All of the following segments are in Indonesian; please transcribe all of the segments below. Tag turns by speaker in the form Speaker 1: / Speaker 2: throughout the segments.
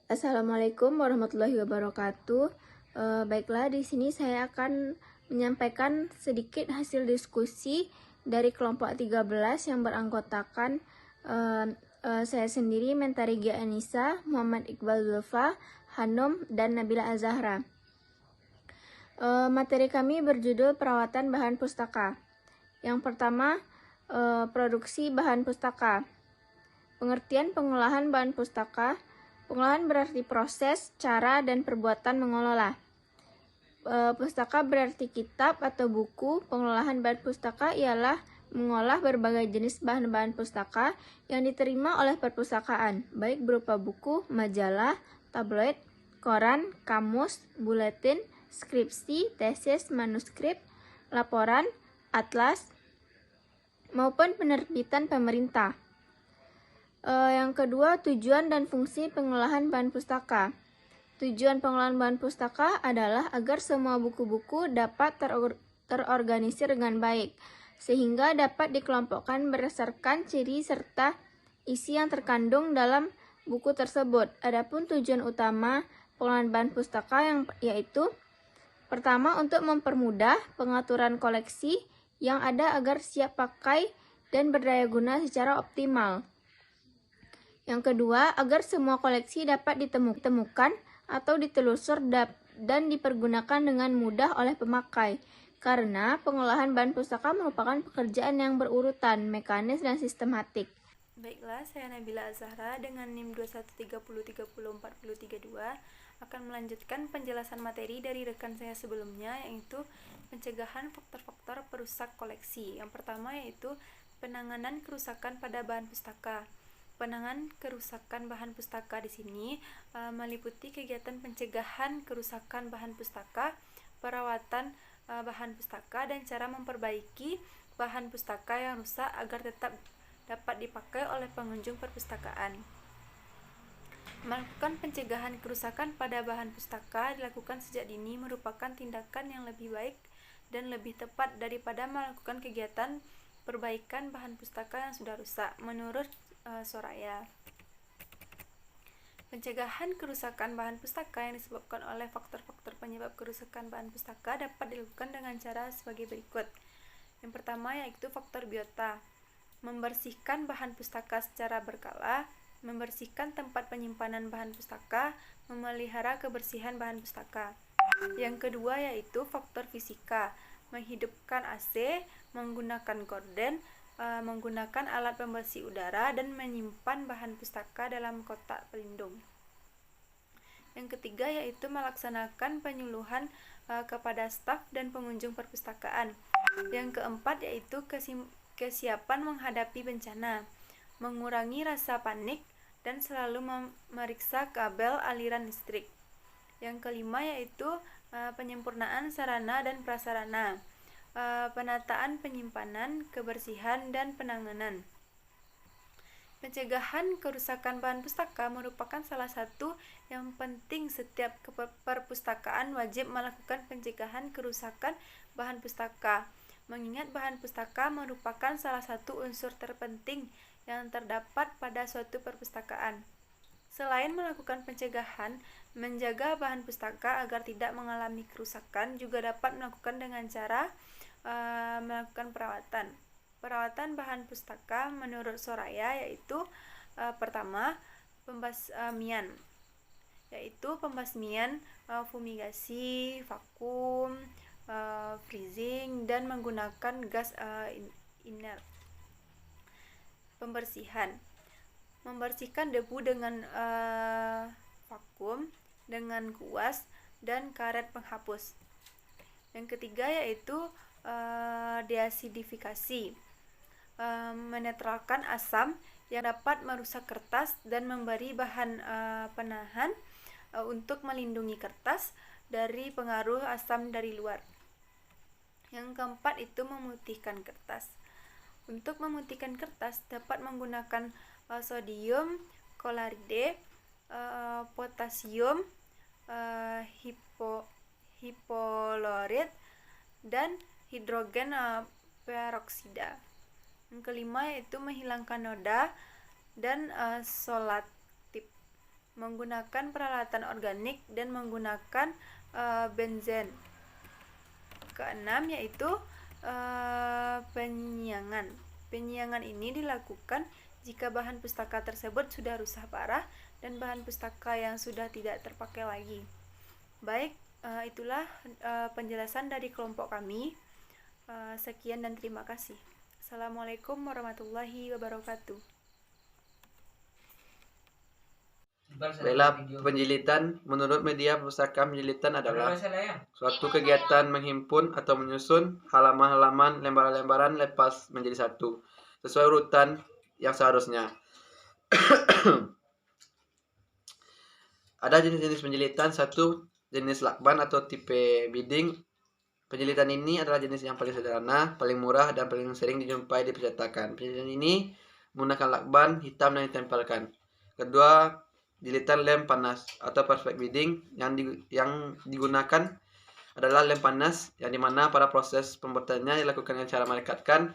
Speaker 1: Assalamualaikum warahmatullahi wabarakatuh. Baiklah, di sini saya akan menyampaikan sedikit hasil diskusi dari kelompok 13 yang beranggotakan saya sendiri, Mentari Gia Anissa, Muhammad Iqbal Zulfa, Hanum, dan Nabila Azahra. Materi kami berjudul perawatan bahan pustaka. Yang pertama, produksi bahan pustaka. Pengertian pengolahan bahan pustaka. Pengolahan berarti proses, cara, dan perbuatan mengolah. Pustaka berarti kitab atau buku. Pengolahan bahan pustaka ialah mengolah berbagai jenis bahan-bahan pustaka yang diterima oleh perpustakaan, baik berupa buku, majalah, tabloid, koran, kamus, buletin, skripsi, tesis, manuskrip, laporan, atlas, maupun penerbitan pemerintah. Yang kedua, tujuan dan fungsi pengolahan bahan pustaka. Tujuan pengolahan bahan pustaka adalah agar semua buku-buku dapat terorganisir dengan baik, sehingga dapat dikelompokkan berdasarkan ciri serta isi yang terkandung dalam buku tersebut. Adapun tujuan utama pengolahan bahan pustaka yaitu pertama, untuk mempermudah pengaturan koleksi yang ada agar siap pakai dan berdaya guna secara optimal. Yang kedua, agar semua koleksi dapat ditemukan atau ditelusur dan dipergunakan dengan mudah oleh pemakai. Karena pengolahan bahan pustaka merupakan pekerjaan yang berurutan, mekanis, dan sistematik.
Speaker 2: Baiklah, saya Nabila Azahra dengan NIM 2130304032 akan melanjutkan penjelasan materi dari rekan saya sebelumnya, yaitu pencegahan faktor-faktor perusak koleksi. Yang pertama yaitu penanganan kerusakan pada bahan pustaka. Penanganan kerusakan bahan pustaka di sini meliputi kegiatan pencegahan kerusakan bahan pustaka, perawatan bahan pustaka, dan cara memperbaiki bahan pustaka yang rusak agar tetap dapat dipakai oleh pengunjung perpustakaan. Melakukan pencegahan kerusakan pada bahan pustaka dilakukan sejak dini merupakan tindakan yang lebih baik dan lebih tepat daripada melakukan kegiatan perbaikan bahan pustaka yang sudah rusak, menurut Soraya. Pencegahan kerusakan bahan pustaka yang disebabkan oleh faktor-faktor penyebab kerusakan bahan pustaka dapat dilakukan dengan cara sebagai berikut. Yang pertama yaitu faktor biota. Membersihkan bahan pustaka secara berkala, membersihkan tempat penyimpanan bahan pustaka, memelihara kebersihan bahan pustaka. Yang kedua yaitu faktor fisika. Menghidupkan AC, menggunakan gorden, menggunakan alat pembersih udara, dan menyimpan bahan pustaka dalam kotak pelindung. Yang ketiga yaitu melaksanakan penyuluhan kepada staf dan pengunjung perpustakaan. Yang keempat yaitu kesiapan menghadapi bencana, mengurangi rasa panik, dan selalu memeriksa kabel aliran listrik. Yang kelima yaitu penyempurnaan sarana dan prasarana, penataan penyimpanan, kebersihan, dan penanganan. Pencegahan kerusakan bahan pustaka merupakan salah satu yang penting. Setiap perpustakaan wajib melakukan pencegahan kerusakan bahan pustaka, mengingat bahan pustaka merupakan salah satu unsur terpenting yang terdapat pada suatu perpustakaan. Selain melakukan pencegahan, menjaga bahan pustaka agar tidak mengalami kerusakan juga dapat melakukan dengan cara melakukan perawatan bahan pustaka menurut Soraya, yaitu pertama, pembasmian, yaitu pembasmian, fumigasi, vakum, freezing, dan menggunakan gas inert. Pembersihan, membersihkan debu dengan vakum dengan kuas dan karet penghapus. Yang ketiga yaitu deasidifikasi, menetralkan asam yang dapat merusak kertas dan memberi bahan penahan untuk melindungi kertas dari pengaruh asam dari luar. Yang keempat itu memutihkan kertas. Untuk memutihkan kertas dapat menggunakan sodium klorid, potasium hipoklorid, dan hidrogen peroksida. Yang kelima yaitu menghilangkan noda dan solatip. menggunakan peralatan organik dan menggunakan benzen. Keenam yaitu penyiangan. Penyiangan ini dilakukan jika bahan pustaka tersebut sudah rusak parah dan bahan pustaka yang sudah tidak terpakai lagi. Baik, itulah penjelasan dari kelompok kami. Sekian dan terima kasih. Assalamualaikum warahmatullahi wabarakatuh.
Speaker 3: Baiklah, penjilitan. Menurut media pustaka, penjilitan adalah suatu kegiatan menghimpun atau menyusun halaman-halaman lembaran-lembaran lepas menjadi satu, sesuai urutan yang seharusnya. Ada jenis-jenis penjilitan. Satu, jenis lakban atau tipe bidding. Penjilitan ini adalah jenis yang paling sederhana, paling murah, dan paling sering dijumpai di percetakan. Penjilitan ini menggunakan lakban hitam yang ditempelkan. Kedua, jilitan lem panas atau perfect bidding. Yang digunakan adalah lem panas, yang dimana pada proses pembuatannya dilakukan dengan cara melekatkan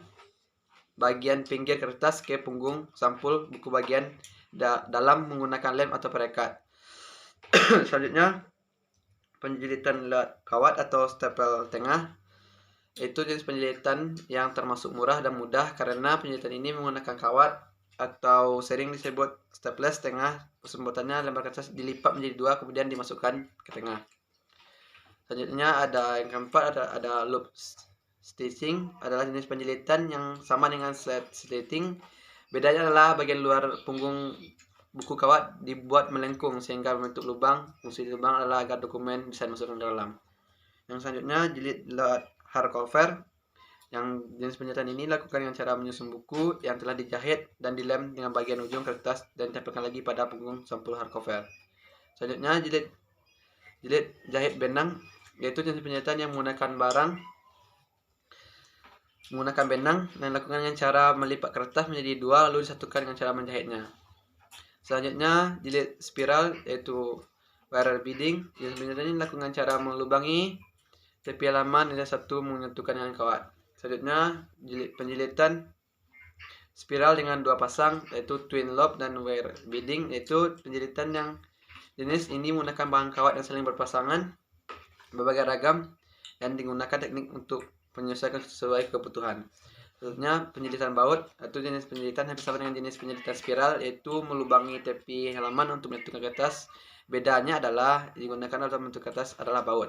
Speaker 3: bagian pinggir kertas ke punggung sampul buku bagian dalam menggunakan lem atau perekat. Selanjutnya, penjilitan kawat atau stapel tengah. Itu jenis penjilitan yang termasuk murah dan mudah karena penjilitan ini menggunakan kawat atau sering disebut staples tengah. Pembuatannya lembar kertas dilipat menjadi dua kemudian dimasukkan ke tengah. Selanjutnya ada yang keempat, ada loop stitching. Adalah jenis penjilitan yang sama dengan slitting. Bedanya adalah bagian luar punggung buku kawat dibuat melengkung sehingga membentuk lubang. Fungsi lubang adalah agar dokumen bisa dimasukkan ke dalam. Yang selanjutnya, jilid hardcover. Yang jenis penjilitan ini dilakukan dengan cara menyusun buku yang telah dijahit dan dilem dengan bagian ujung kertas dan ditempelkan lagi pada punggung sampul hardcover. Selanjutnya, jilid jahit benang, yaitu jenis penjilitan yang menggunakan benang dan dilakukan dengan cara melipat kertas menjadi dua lalu disatukan dengan cara menjahitnya. Selanjutnya, jilid spiral, yaitu wire bidding. Jenis penjilitan ini dilakukan dengan cara melubangi tepi halaman dan satu menyatukan dengan kawat. Selanjutnya, penjilitan spiral dengan dua pasang, yaitu twin loop dan wire bidding, yaitu penjilitan yang jenis ini menggunakan bahan kawat yang saling berpasangan berbagai ragam dan digunakan teknik untuk penyesuaian sesuai kebutuhan. Selanjutnya, penjilitan baut, yaitu jenis penjilitan yang sama dengan jenis penjilitan spiral, yaitu melubangi tepi halaman untuk menyatukan kertas. Bedanya adalah digunakan untuk membentuk kertas adalah baut.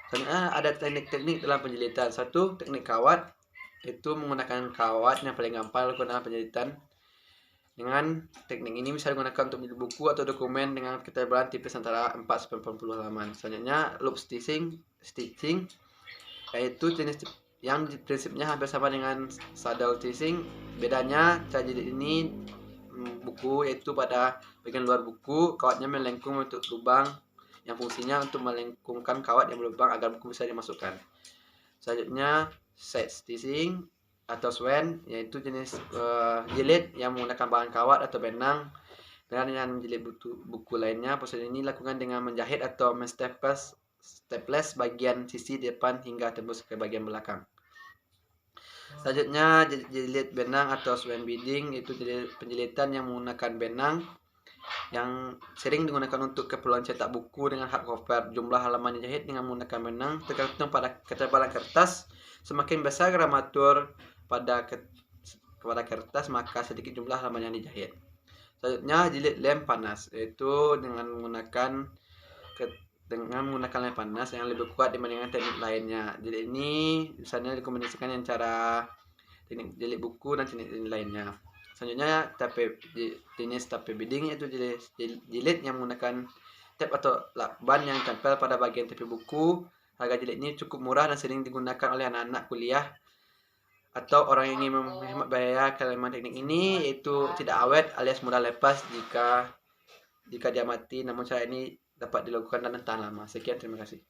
Speaker 3: Selanjutnya, ada teknik-teknik dalam penjilitan. Satu, teknik kawat, itu menggunakan kawat yang paling gampang lakukan penjilitan. Dengan teknik ini bisa digunakan untuk menjadi buku atau dokumen dengan ketebalan tipis antara 4-80 halaman. Selanjutnya, loop stitching, yaitu jenis yang prinsipnya hampir sama dengan saddle stitching. Bedanya cara jilid ini buku, yaitu pada bagian luar buku kawatnya melengkung untuk lubang yang fungsinya untuk melengkungkan kawat yang berlubang agar buku bisa dimasukkan. Selanjutnya, side stitching atau swan, yaitu jenis jilid yang menggunakan bahan kawat atau benang. Dengan jilid buku lainnya, proses ini dilakukan dengan menjahit atau staples bagian sisi depan hingga tembus ke bagian belakang. Selanjutnya, jilid benang atau swan bidding, itu penjilitan yang menggunakan benang yang sering digunakan untuk keperluan cetak buku dengan hardcover. Jumlah halaman dijahit dengan menggunakan benang tergantung pada ketebalan kertas. Semakin besar gramatur pada kertas, maka sedikit jumlah halaman yang dijahit. Selanjutnya, jilid lem panas, yaitu dengan menggunakan lem panas yang lebih kuat dibandingkan teknik lainnya. Jilid ini misalnya dikombinasikan dengan cara teknik jilid buku dan teknik lainnya. Selanjutnya, jenis tape bidding, yaitu jilid yang menggunakan tape atau lakban yang ditempel pada bagian tepi buku. Harga jilid ini cukup murah dan sering digunakan oleh anak-anak kuliah atau orang yang ingin menghemat biaya. Kalimat teknik ini yaitu tidak awet alias mudah lepas jika diamati, namun cara ini dapat dilakukan dan tahan lama. Sekian, terima kasih.